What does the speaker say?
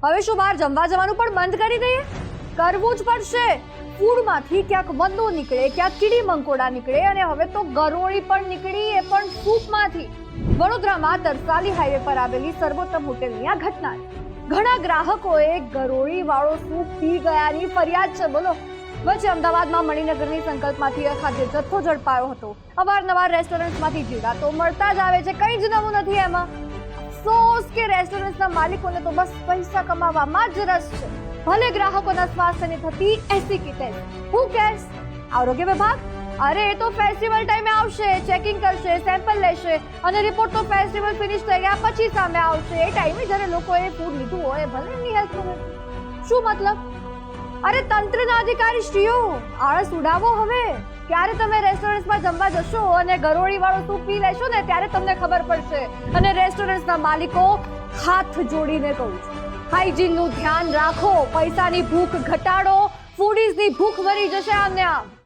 હવે શું બહાર જમવા જવાનું પણ બંધ કરી દઈએ? કરવું જ પડશે. ફૂડમાંથી ક્યાંક વંદો નીકળે, ક્યાંક કીડી મંકોડા નીકળે અને હવે તો ગરોળી પણ નીકળી, એ પણ સૂપમાંથી. વડોદરામાં તરસાલી હાઈવે પર આવેલી સર્વોત્તમ હોટેલની આ ઘટના. ઘણા ગ્રાહકોએ ગરોળી વાળો સૂપ પી ગયાની ફરિયાદ છે. બોલો. વચ્ચે અમદાવાદમાં મણિનગરની સંકલ્પમાંથી અખાદ્ય જથ્થો ઝડપાયો હતો. અવારનવાર રેસ્ટોરન્ટમાંથી જીરાતો મળતા જ આવે છે, કંઈ જ નવું નથી એમાં. અફસોસ કે રેસ્ટોરન્ટના માલિકોને તો બસ પૈસા કમાવામાં જ રસ છે. ભલે ગ્રાહકોના સ્વાસ્થ્યને થતી એસી કી તેસી. હુ કેર્સ? આરોગ્ય વિભાગ? અરે એ તો ફેસ્ટિવલ ટાઈમે આવશે, ચેકિંગ કરશે, સેમ્પલ લેશે અને રિપોર્ટ તો ફેસ્ટિવલ ફિનિશ થઈ ગયા પછી સામે આવશે. એ ટાઈમે જ્યારે લોકોએ ફૂડ લીધું હોય, ભલે એમની હેલ્થ ખબર. શું મતલબ? અરે તંત્રના અધિકારી શ્રીઓ, આળસ ઉડાવો હવે. ક્યારે તમે રેસ્ટોરન્ટમાં જમવા જશો અને ગરોળી વાળો સૂપ પી લેશો ને ત્યારે તમને ખબર પડશે. અને રેસ્ટોરન્ટના માલિકો, હાથ જોડીને કહું છું, હાઇજીનનું ધ્યાન રાખો. પૈસાની ભૂખ ઘટાડો, ફૂડીઝની ભૂખ મરી જશે આમને આમ.